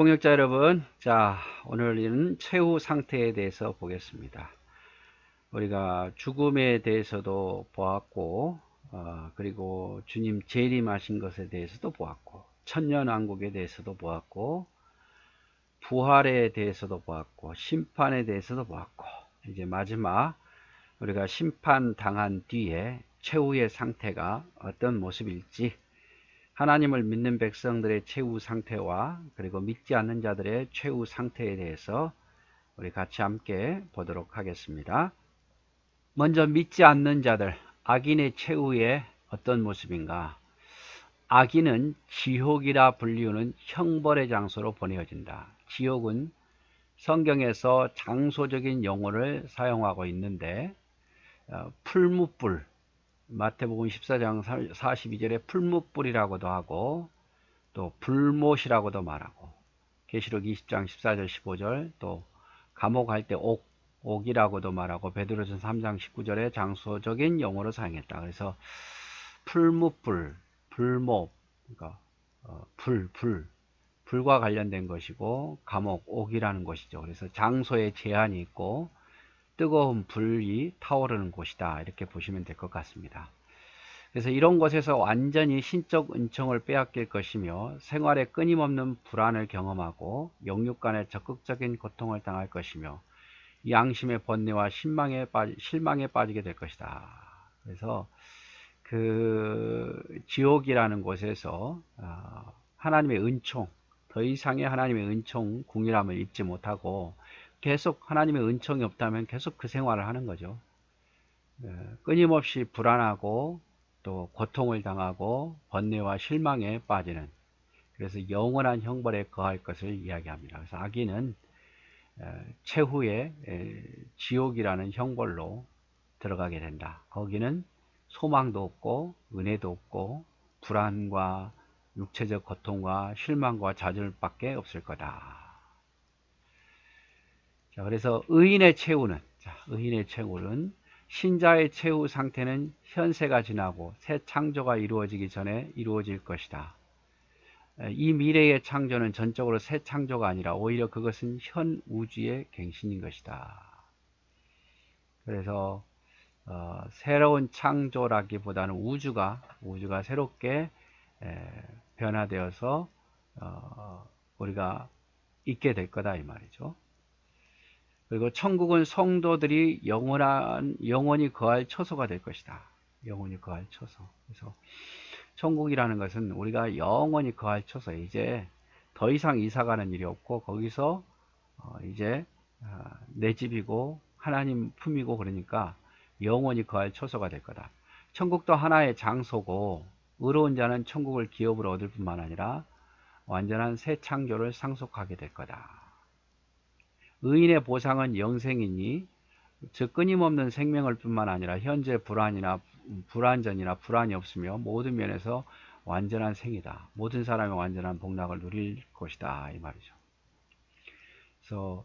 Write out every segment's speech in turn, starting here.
동역자 여러분, 자, 오늘은 최후 상태에 대해서 보겠습니다. 우리가 죽음에 대해서도 보았고, 그리고 주님 재림하신 것에 대해서도 보았고, 천년왕국에 대해서도 보았고, 부활에 대해서도 보았고, 심판에 대해서도 보았고, 이제 마지막 우리가 심판 당한 뒤에 최후의 상태가 어떤 모습일지, 하나님을 믿는 백성들의 최후 상태와 그리고 믿지 않는 자들의 최후 상태에 대해서 우리 같이 함께 보도록 하겠습니다. 먼저 믿지 않는 자들, 악인의 최후의 어떤 모습인가? 악인은 지옥이라 불리우는 형벌의 장소로 보내어진다. 지옥은 성경에서 장소적인 용어를 사용하고 있는데 풀무불, 마태복음 14장 42절에 풀무불이라고도 하고 또 불못이라고도 말하고 계시록 20장 14절 15절 또 감옥 갈 때 옥이라고도 말하고 베드로전 3장 19절에 장소적인 용어로 사용했다. 그래서 풀무불, 불못, 그러니까 불과 관련된 것이고 감옥, 옥이라는 것이죠. 그래서 장소에 제한이 있고 뜨거운 불이 타오르는 곳이다. 이렇게 보시면 될 것 같습니다. 그래서 이런 곳에서 완전히 신적 은총을 빼앗길 것이며 생활에 끊임없는 불안을 경험하고 영육 간의 적극적인 고통을 당할 것이며 양심의 번뇌와 실망에 빠지게 될 것이다. 그래서 그 지옥이라는 곳에서 하나님의 은총, 더 이상의 하나님의 은총 궁일함을 잊지 못하고 계속 하나님의 은총이 없다면 계속 그 생활을 하는 거죠. 끊임없이 불안하고 또 고통을 당하고 번뇌와 실망에 빠지는, 그래서 영원한 형벌에 거할 것을 이야기합니다. 그래서 악인은 최후의 지옥이라는 형벌로 들어가게 된다. 거기는 소망도 없고 은혜도 없고 불안과 육체적 고통과 실망과 좌절밖에 없을 거다. 자, 그래서 의인의 최후는 신자의 최후 상태는 현세가 지나고 새 창조가 이루어지기 전에 이루어질 것이다. 이 미래의 창조는 전적으로 새 창조가 아니라 오히려 그것은 현 우주의 갱신인 것이다. 그래서 새로운 창조라기보다는 우주가 새롭게 변화되어서 우리가 있게 될 거다 이 말이죠. 그리고 천국은 성도들이 영원히 거할 처소가 될 것이다. 영원히 거할 처소. 그래서 천국이라는 것은 우리가 영원히 거할 처소. 이제 더 이상 이사가는 일이 없고 거기서 이제 내 집이고 하나님 품이고 그러니까 영원히 거할 처소가 될 거다. 천국도 하나의 장소고 의로운 자는 천국을 기업으로 얻을 뿐만 아니라 완전한 새 창조를 상속하게 될 거다. 의인의 보상은 영생이니 즉 끊임없는 생명을 뿐만 아니라 현재 불안전이나 불안이 없으며 모든 면에서 완전한 생이다. 모든 사람이 완전한 복락을 누릴 것이다 이 말이죠. 그래서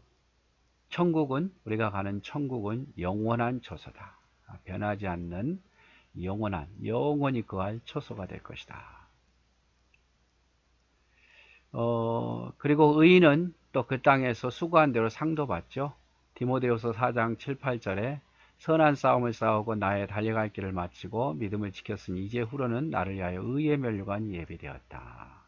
우리가 가는 천국은 영원한 처소다. 변하지 않는 영원히 거할 처소가 될 것이다. 그리고 의인은 또 그 땅에서 수고한 대로 상도 받죠. 디모데후서 4장 7, 8절에 선한 싸움을 싸우고 나의 달려갈 길을 마치고 믿음을 지켰으니 이제 후로는 나를 위하여 의의 면류관이 예비되었다.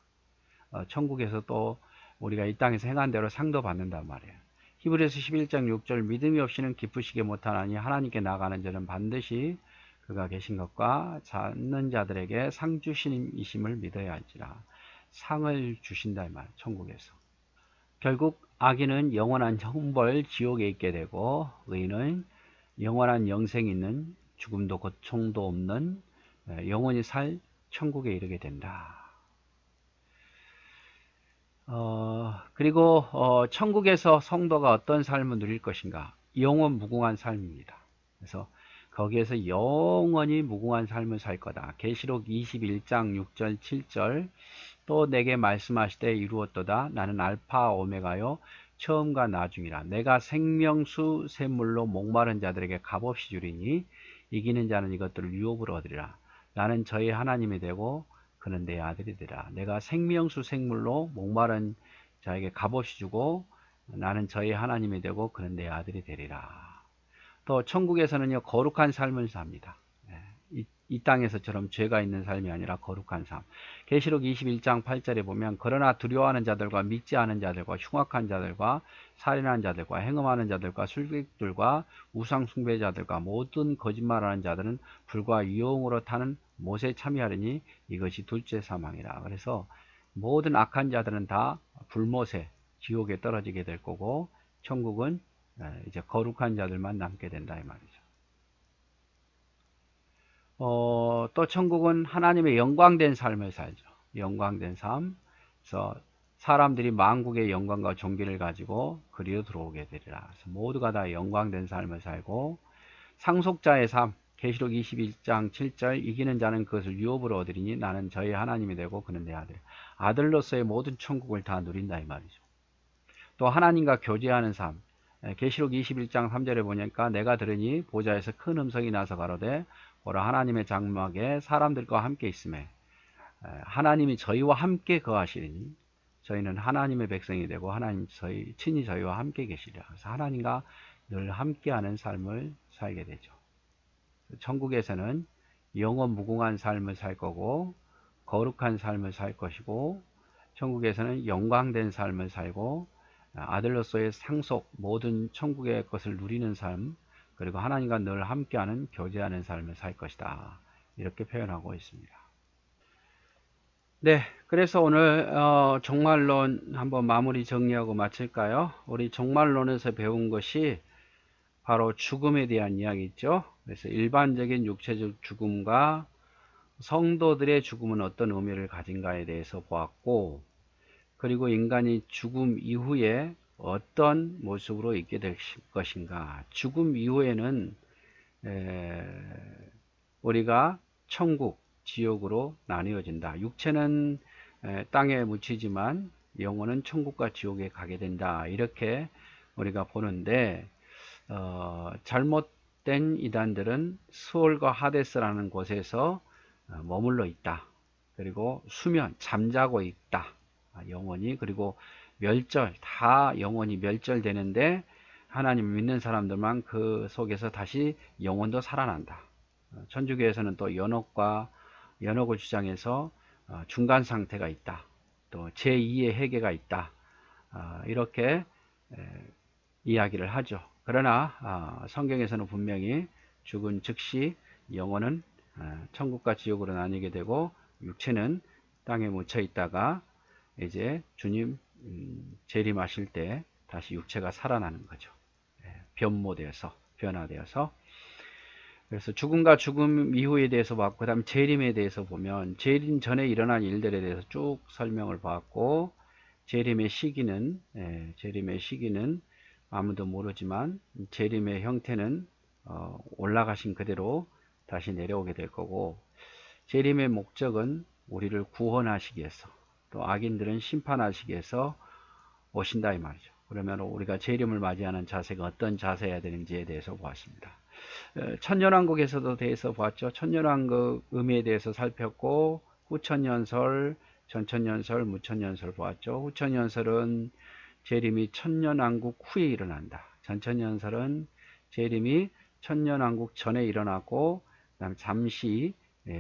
천국에서 또 우리가 이 땅에서 행한 대로 상도 받는단 말이에요. 히브리서 11장 6절 믿음이 없이는 기쁘시게 못하나니 하나님께 나가는 자는 반드시 그가 계신 것과 찾는 자들에게 상 주시님이심을 믿어야 할지라. 상을 주신다 이 말, 천국에서. 결국 악인은 영원한 형벌 지옥에 있게 되고 의인은 영원한 영생이 있는 죽음도 고통도 없는 영원히 살 천국에 이르게 된다. 그리고 천국에서 성도가 어떤 삶을 누릴 것인가? 영원 무궁한 삶입니다. 그래서 거기에서 영원히 무궁한 삶을 살 거다. 계시록 21장 6절 7절 또 내게 말씀하시되 이루었도다. 나는 알파 오메가요 처음과 나중이라. 내가 생명수 샘물로 목마른 자들에게 값없이 주리니 이기는 자는 이것들을 유업으로 얻으리라. 나는 저희 하나님이 되고 그는 내 아들이 되라. 내가 생명수 생물로 목마른 자에게 값없이 주고 나는 저희 하나님이 되고 그는 내 아들이 되리라. 또 천국에서는요 거룩한 삶을 삽니다. 이 땅에서처럼 죄가 있는 삶이 아니라 거룩한 삶. 계시록 21장 8절에 보면 그러나 두려워하는 자들과 믿지 않은 자들과 흉악한 자들과 살인하는 자들과 행음하는 자들과 술객들과 우상 숭배자들과 모든 거짓말하는 자들은 불과 유용으로 타는 못에 참여하리니 이것이 둘째 사망이라. 그래서 모든 악한 자들은 다 불못에 지옥에 떨어지게 될 거고 천국은 이제 거룩한 자들만 남게 된다 이 말이죠. 또 천국은 하나님의 영광된 삶을 살죠. 영광된 삶. 그래서 사람들이 만국의 영광과 존귀를 가지고 그리로 들어오게 되리라. 그래서 모두가 다 영광된 삶을 살고 상속자의 삶. 계시록 21장 7절 이기는 자는 그것을 유업으로 얻으리니 나는 저희 하나님이 되고 그는 내 아들. 아들로서의 모든 천국을 다 누린다 이 말이죠. 또 하나님과 교제하는 삶. 계시록 21장 3절에 보니까 내가 들으니 보좌에서 큰 음성이 나서 가로되 보라 하나님의 장막에 사람들과 함께 있음에 하나님이 저희와 함께 거하시리니 저희는 하나님의 백성이 되고 하나님 친히 저희와 함께 계시리라. 그래서 하나님과 늘 함께하는 삶을 살게 되죠. 천국에서는 영원 무궁한 삶을 살 거고 거룩한 삶을 살 것이고 천국에서는 영광된 삶을 살고 아들로서의 상속 모든 천국의 것을 누리는 삶 그리고 하나님과 늘 함께하는 교제하는 삶을 살 것이다. 이렇게 표현하고 있습니다. 네, 그래서 오늘 종말론 한번 마무리 정리하고 마칠까요? 우리 종말론에서 배운 것이 바로 죽음에 대한 이야기죠. 그래서 일반적인 육체적 죽음과 성도들의 죽음은 어떤 의미를 가진가에 대해서 보았고 그리고 인간이 죽음 이후에 어떤 모습으로 있게 될 것인가. 죽음 이후에는 우리가 천국, 지옥으로 나뉘어진다. 육체는 땅에 묻히지만 영혼은 천국과 지옥에 가게 된다. 이렇게 우리가 보는데 잘못된 이단들은 스올과 하데스라는 곳에서 머물러 있다. 그리고 수면, 잠자고 있다. 영혼이. 그리고 멸절, 다 영혼이 멸절되는데 하나님을 믿는 사람들만 그 속에서 다시 영혼도 살아난다. 천주교에서는 또 연옥을 주장해서 중간 상태가 있다. 또 제2의 회개가 있다. 이렇게 이야기를 하죠. 그러나 성경에서는 분명히 죽은 즉시 영혼은 천국과 지옥으로 나뉘게 되고 육체는 땅에 묻혀 있다가 이제 주님 재림하실 때 다시 육체가 살아나는 거죠. 변화되어서. 그래서 죽음과 죽음 이후에 대해서 봤고, 그 다음 재림에 대해서 보면, 재림 전에 일어난 일들에 대해서 쭉 설명을 봤고, 재림의 시기는 아무도 모르지만, 재림의 형태는 올라가신 그대로 다시 내려오게 될 거고, 재림의 목적은 우리를 구원하시기 위해서, 또 악인들은 심판하시기 위해서 오신다 이 말이죠. 그러면 우리가 재림을 맞이하는 자세가 어떤 자세여야 되는지에 대해서 보았습니다. 천년왕국에서도 대해서 보았죠. 천년왕국 의미에 대해서 살폈고 후천년설, 전천년설, 무천년설 보았죠. 후천년설은 재림이 천년왕국 후에 일어난다. 전천년설은 재림이 천년왕국 전에 일어나고 그다음 잠시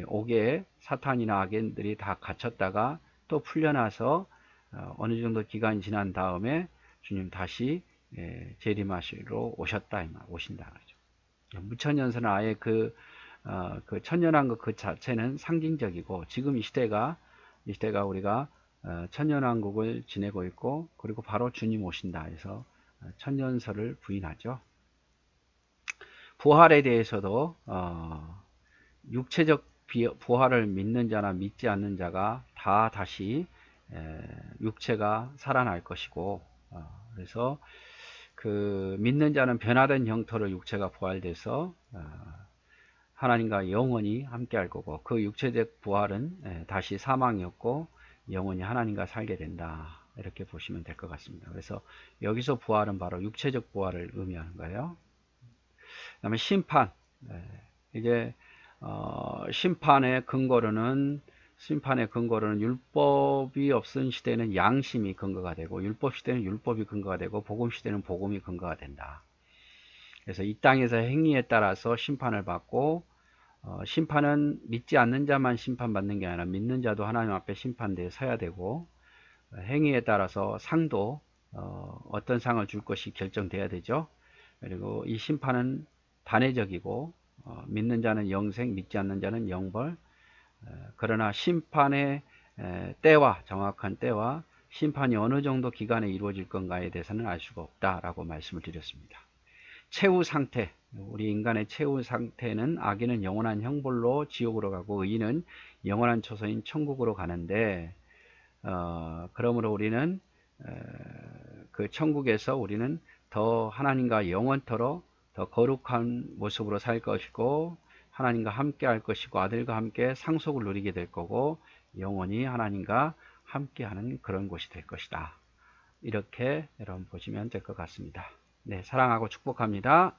옥에 사탄이나 악인들이 다 갇혔다가 또 풀려나서 어느 정도 기간이 지난 다음에 주님 다시 재림하시러 오신다 그러죠. 무천년설은 아예 그 천년왕국 그 자체는 상징적이고 지금 이 시대가 우리가 천년왕국을 지내고 있고 그리고 바로 주님 오신다 해서 천년설을 부인하죠. 부활에 대해서도 육체적 부활을 믿는 자나 믿지 않는 자가 다 다시 육체가 살아날 것이고 그래서 그 믿는 자는 변화된 형태로 육체가 부활돼서 하나님과 영원히 함께할 거고 그 육체적 부활은 다시 사망이었고 영원히 하나님과 살게 된다 이렇게 보시면 될 것 같습니다. 그래서 여기서 부활은 바로 육체적 부활을 의미하는 거예요. 그 다음에 심판 이제 심판의 근거로는 심판의 근거로는 율법이 없은 시대는 양심이 근거가 되고, 율법 시대는 율법이 근거가 되고, 복음 시대는 복음이 근거가 된다. 그래서 이 땅에서 행위에 따라서 심판을 받고, 심판은 믿지 않는 자만 심판받는 게 아니라 믿는 자도 하나님 앞에 심판대에 서야 되고, 행위에 따라서 상도 어떤 상을 줄 것이 결정돼야 되죠. 그리고 이 심판은 단회적이고, 믿는 자는 영생, 믿지 않는 자는 영벌. 그러나 심판의 때와, 정확한 때와 심판이 어느 정도 기간에 이루어질 건가에 대해서는 알 수가 없다라고 말씀을 드렸습니다. 최후 상태, 우리 인간의 최후 상태는 악인은 영원한 형벌로 지옥으로 가고 의인은 영원한 처소인 천국으로 가는데, 그러므로 우리는 그 천국에서 우리는 더 하나님과 영원토록 더 거룩한 모습으로 살 것이고, 하나님과 함께 할 것이고, 아들과 함께 상속을 누리게 될 거고, 영원히 하나님과 함께 하는 그런 곳이 될 것이다. 이렇게 여러분 보시면 될 것 같습니다. 네, 사랑하고 축복합니다.